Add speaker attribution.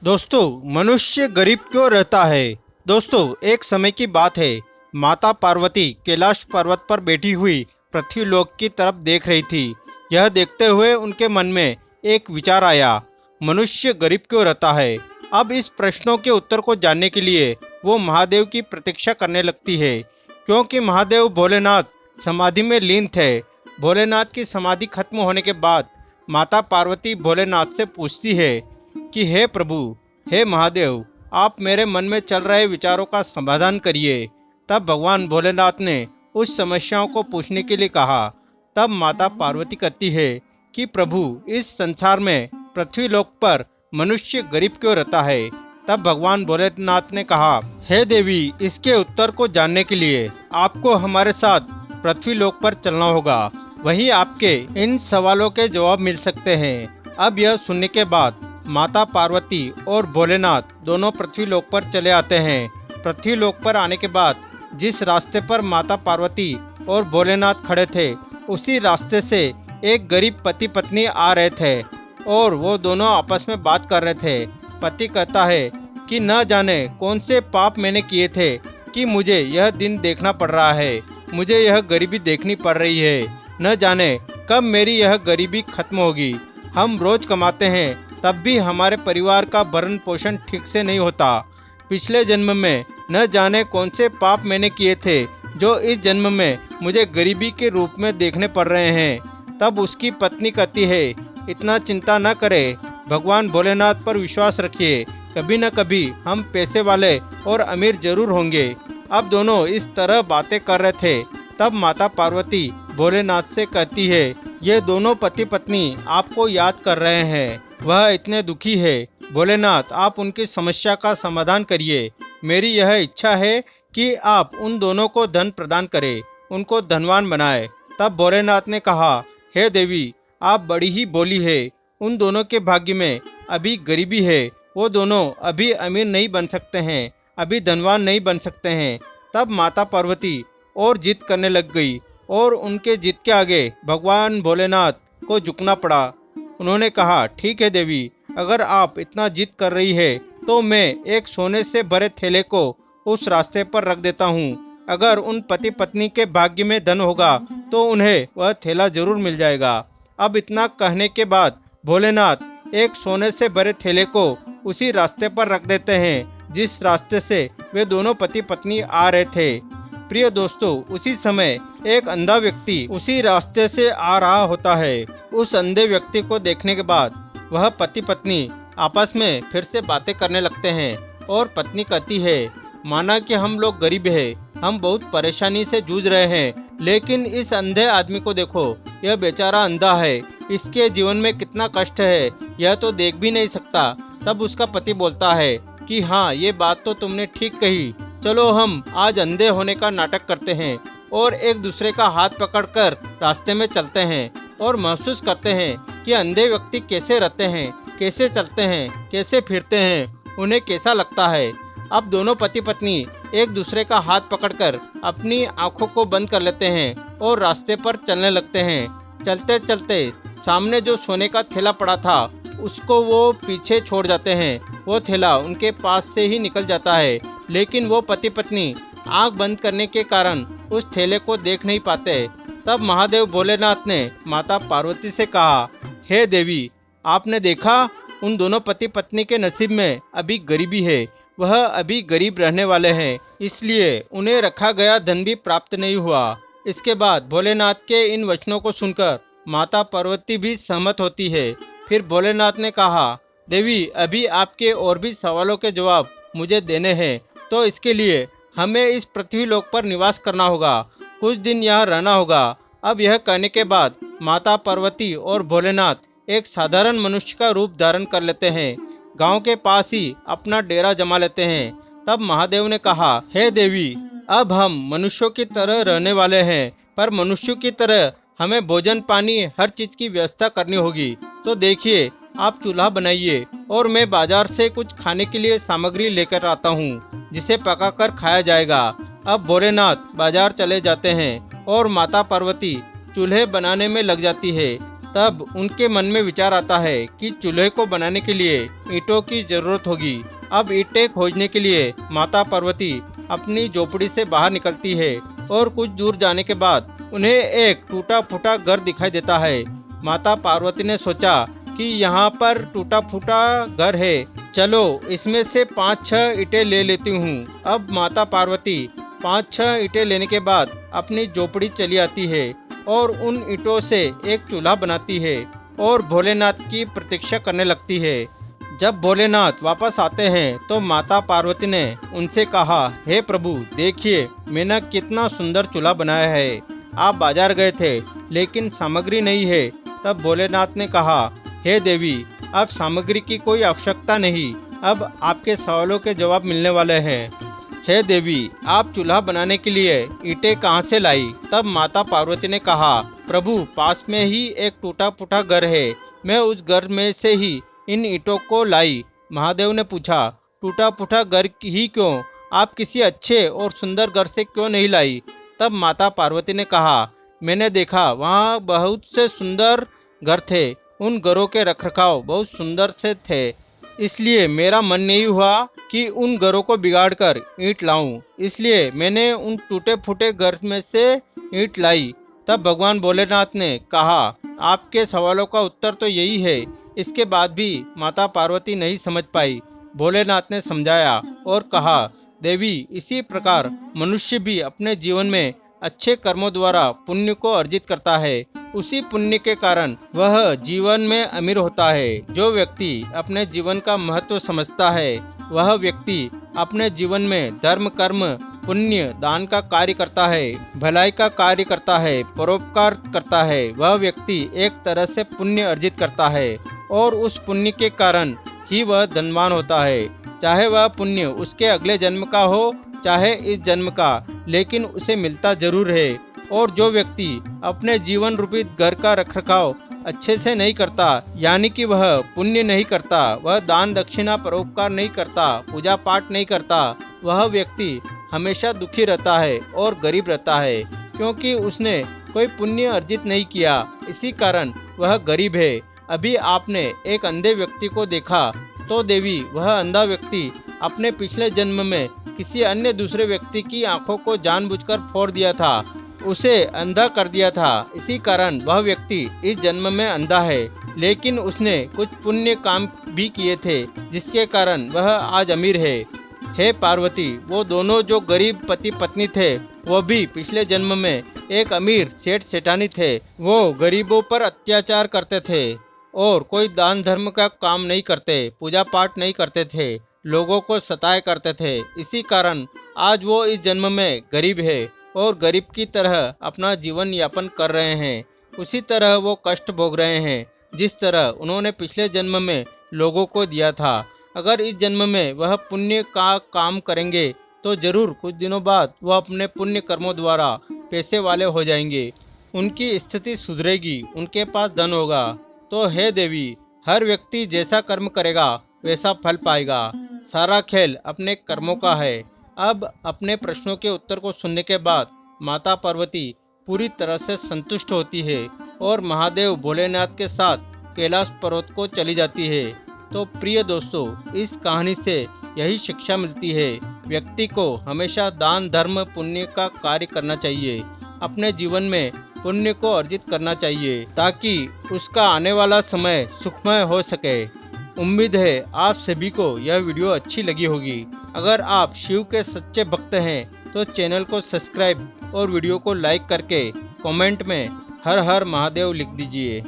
Speaker 1: दोस्तों, मनुष्य गरीब क्यों रहता है। दोस्तों, एक समय की बात है। माता पार्वती कैलाश पर्वत पर बैठी हुई पृथ्वीलोक की तरफ देख रही थी। यह देखते हुए उनके मन में एक विचार आया, मनुष्य गरीब क्यों रहता है। अब इस प्रश्नों के उत्तर को जानने के लिए वो महादेव की प्रतीक्षा करने लगती है, क्योंकि महादेव भोलेनाथ समाधि में लीन थे। भोलेनाथ की समाधि खत्म होने के बाद माता पार्वती भोलेनाथ से पूछती है कि हे प्रभु, हे महादेव, आप मेरे मन में चल रहे विचारों का समाधान करिए। तब भगवान भोलेनाथ ने उस समस्याओं को पूछने के लिए कहा। तब माता पार्वती कहती है कि प्रभु, इस संसार में पृथ्वीलोक पर मनुष्य गरीब क्यों रहता है। तब भगवान भोलेनाथ ने कहा, हे देवी, इसके उत्तर को जानने के लिए आपको हमारे साथ पृथ्वीलोक पर चलना होगा। वहीं आपके इन सवालों के जवाब मिल सकते हैं। अब यह सुनने के बाद माता पार्वती और भोलेनाथ दोनों पृथ्वीलोक पर चले आते हैं। पृथ्वीलोक पर आने के बाद जिस रास्ते पर माता पार्वती और भोलेनाथ खड़े थे, उसी रास्ते से एक गरीब पति पत्नी आ रहे थे और वो दोनों आपस में बात कर रहे थे। पति कहता है कि न जाने कौन से पाप मैंने किए थे कि मुझे यह दिन देखना पड़ रहा है, मुझे यह गरीबी देखनी पड़ रही है। न जाने कब मेरी यह गरीबी खत्म होगी। हम रोज कमाते हैं, तब भी हमारे परिवार का भरण पोषण ठीक से नहीं होता। पिछले जन्म में न जाने कौन से पाप मैंने किए थे, जो इस जन्म में मुझे गरीबी के रूप में देखने पड़ रहे हैं। तब उसकी पत्नी कहती है, इतना चिंता न करें, भगवान भोलेनाथ पर विश्वास रखिए, कभी न कभी हम पैसे वाले और अमीर जरूर होंगे। अब दोनों इस तरह बातें कर रहे थे। तब माता पार्वती भोलेनाथ से कहती है, ये दोनों पति पत्नी आपको याद कर रहे हैं, वह इतने दुखी है। भोलेनाथ, आप उनकी समस्या का समाधान करिए। मेरी यह इच्छा है कि आप उन दोनों को धन प्रदान करें, उनको धनवान बनाए। तब भोलेनाथ ने कहा, हे देवी, आप बड़ी ही बोली है। उन दोनों के भाग्य में अभी गरीबी है। वो दोनों अभी अमीर नहीं बन सकते हैं, अभी धनवान नहीं बन सकते हैं। तब माता पार्वती और जिद करने लग गई और उनके जिद के आगे भगवान भोलेनाथ को झुकना पड़ा। उन्होंने कहा, ठीक है देवी, अगर आप इतना जिद कर रही है तो मैं एक सोने से भरे थैले को उस रास्ते पर रख देता हूँ। अगर उन पति पत्नी के भाग्य में धन होगा तो उन्हें वह थैला जरूर मिल जाएगा। अब इतना कहने के बाद भोलेनाथ एक सोने से भरे थैले को उसी रास्ते पर रख देते हैं जिस रास्ते से वे दोनों पति पत्नी आ रहे थे। प्रिय दोस्तों, उसी समय एक अंधा व्यक्ति उसी रास्ते से आ रहा होता है। उस अंधे व्यक्ति को देखने के बाद वह पति पत्नी आपस में फिर से बातें करने लगते हैं और पत्नी कहती है, माना कि हम लोग गरीब हैं, हम बहुत परेशानी से जूझ रहे हैं, लेकिन इस अंधे आदमी को देखो, यह बेचारा अंधा है, इसके जीवन में कितना कष्ट है, यह तो देख भी नहीं सकता। तब उसका पति बोलता है कि हाँ, ये बात तो तुमने ठीक कही, चलो हम आज अंधे होने का नाटक करते हैं और एक दूसरे का हाथ पकड़कर रास्ते में चलते हैं और महसूस करते हैं कि अंधे व्यक्ति कैसे रहते हैं, कैसे चलते हैं, कैसे फिरते हैं, उन्हें कैसा लगता है। अब दोनों पति पत्नी एक दूसरे का हाथ पकड़कर अपनी आंखों को बंद कर लेते हैं और रास्ते पर चलने लगते हैं। चलते चलते सामने जो सोने का थैला पड़ा था उसको वो पीछे छोड़ जाते हैं। वो थैला उनके पास से ही निकल जाता है, लेकिन वो पति पत्नी आंख बंद करने के कारण उस थैले को देख नहीं पाते। तब महादेव भोलेनाथ ने माता पार्वती से कहा, हे देवी, आपने देखा, उन दोनों पति पत्नी के नसीब में अभी गरीबी है, वह अभी गरीब रहने वाले हैं, इसलिए उन्हें रखा गया धन भी प्राप्त नहीं हुआ। इसके बाद भोलेनाथ के इन वचनों को सुनकर माता पार्वती भी सहमत होती है। फिर भोलेनाथ ने कहा, देवी, अभी आपके और भी सवालों के जवाब मुझे देने हैं, तो इसके लिए हमें इस पृथ्वीलोक पर निवास करना होगा, कुछ दिन यहाँ रहना होगा। अब यह कहने के बाद माता पार्वती और भोलेनाथ एक साधारण मनुष्य का रूप धारण कर लेते हैं, गांव के पास ही अपना डेरा जमा लेते हैं। तब महादेव ने कहा, हे देवी, अब हम मनुष्यों की तरह रहने वाले हैं, पर मनुष्यों की तरह हमें भोजन पानी हर चीज की व्यवस्था करनी होगी। तो देखिए, आप चूल्हा बनाइए और मैं बाजार से कुछ खाने के लिए सामग्री लेकर आता हूँ, जिसे पकाकर खाया जाएगा। अब भोलेनाथ बाजार चले जाते हैं और माता पार्वती चूल्हे बनाने में लग जाती है। तब उनके मन में विचार आता है कि चूल्हे को बनाने के लिए ईंटों की जरूरत होगी। अब ईंटें खोजने के लिए माता पार्वती अपनी झोपड़ी से बाहर निकलती है और कुछ दूर जाने के बाद उन्हें एक टूटा फूटा घर दिखाई देता है। माता पार्वती ने सोचा कि यहाँ पर टूटा फूटा घर है, चलो इसमें से 5-6 ईंटें ले लेती हूँ। अब माता पार्वती 5-6 ईंटें लेने के बाद अपनी झोपड़ी चली आती है और उन ईंटों से एक चूल्हा बनाती है और भोलेनाथ की प्रतीक्षा करने लगती है। जब भोलेनाथ वापस आते हैं तो माता पार्वती ने उनसे कहा, हे प्रभु देखिए मैंने कितना सुंदर चूल्हा बनाया है। आप बाजार गए थे लेकिन सामग्री नहीं है। तब भोलेनाथ ने कहा, हे देवी अब सामग्री की कोई आवश्यकता नहीं, अब आपके सवालों के जवाब मिलने वाले हैं। हे देवी आप चूल्हा बनाने के लिए ईंटें कहाँ से लाई? तब माता पार्वती ने कहा, प्रभु पास में ही एक टूटा फूटा घर है, मैं उस घर में से ही इन ईंटों को लाई। महादेव ने पूछा, टूटा फूटा घर ही क्यों? आप किसी अच्छे और सुंदर घर से क्यों नहीं लाई? तब माता पार्वती ने कहा, मैंने देखा वहाँ बहुत से सुंदर घर थे, उन घरों के रखरखाव बहुत सुंदर से थे, इसलिए मेरा मन नहीं हुआ कि उन घरों को बिगाड़कर ईंट लाऊं, इसलिए मैंने उन टूटे फूटे घर में से ईंट लाई। तब भगवान भोलेनाथ ने कहा, आपके सवालों का उत्तर तो यही है। इसके बाद भी माता पार्वती नहीं समझ पाई। भोलेनाथ ने समझाया और कहा, देवी इसी प्रकार मनुष्य भी अपने जीवन में अच्छे कर्मों द्वारा पुण्य को अर्जित करता है, उसी पुण्य के कारण वह जीवन में अमीर होता है। जो व्यक्ति अपने जीवन का महत्व समझता है वह व्यक्ति अपने जीवन में धर्म कर्म पुण्य दान का कार्य करता है, भलाई का कार्य करता है, परोपकार करता है, वह व्यक्ति एक तरह से पुण्य अर्जित करता है और उस पुण्य के कारण ही वह धनवान होता है। चाहे वह पुण्य उसके अगले जन्म का हो चाहे इस जन्म का, लेकिन उसे मिलता जरूर है। और जो व्यक्ति अपने जीवन रूपी घर का रखरखाव अच्छे से नहीं करता, यानी कि वह पुण्य नहीं करता, वह दान दक्षिणा परोपकार नहीं करता, पूजा पाठ नहीं करता, वह व्यक्ति हमेशा दुखी रहता है और गरीब रहता है, क्योंकि उसने कोई पुण्य अर्जित नहीं किया, इसी कारण वह गरीब है। अभी आपने एक अंधे व्यक्ति को देखा, तो देवी वह अंधा व्यक्ति अपने पिछले जन्म में किसी अन्य दूसरे व्यक्ति की आंखों को जानबूझकर फोड़ दिया था, उसे अंधा कर दिया था, इसी कारण वह व्यक्ति इस जन्म में अंधा है। लेकिन उसने कुछ पुण्य काम भी किए थे जिसके कारण वह आज अमीर है। हे पार्वती वो दोनों जो गरीब पति पत्नी थे वो भी पिछले जन्म में एक अमीर सेठ सेठानी थे। वो गरीबों पर अत्याचार करते थे और कोई दान धर्म का काम नहीं करते, पूजा पाठ नहीं करते थे, लोगों को सताया करते थे, इसी कारण आज वो इस जन्म में गरीब है और गरीब की तरह अपना जीवन यापन कर रहे हैं। उसी तरह वो कष्ट भोग रहे हैं जिस तरह उन्होंने पिछले जन्म में लोगों को दिया था। अगर इस जन्म में वह पुण्य का काम करेंगे तो जरूर कुछ दिनों बाद वह अपने पुण्य कर्मों द्वारा पैसे वाले हो जाएंगे, उनकी स्थिति सुधरेगी, उनके पास धन होगा। तो हे देवी हर व्यक्ति जैसा कर्म करेगा वैसा फल पाएगा, सारा खेल अपने कर्मों का है। अब अपने प्रश्नों के उत्तर को सुनने के बाद माता पार्वती पूरी तरह से संतुष्ट होती है और महादेव भोलेनाथ के साथ कैलाश पर्वत को चली जाती है। तो प्रिय दोस्तों इस कहानी से यही शिक्षा मिलती है, व्यक्ति को हमेशा दान धर्म पुण्य का कार्य करना चाहिए, अपने जीवन में पुण्य को अर्जित करना चाहिए ताकि उसका आने वाला समय सुखमय हो सके। उम्मीद है आप सभी को यह वीडियो अच्छी लगी होगी। अगर आप शिव के सच्चे भक्त हैं तो चैनल को सब्सक्राइब और वीडियो को लाइक करके कमेंट में हर हर महादेव लिख दीजिए।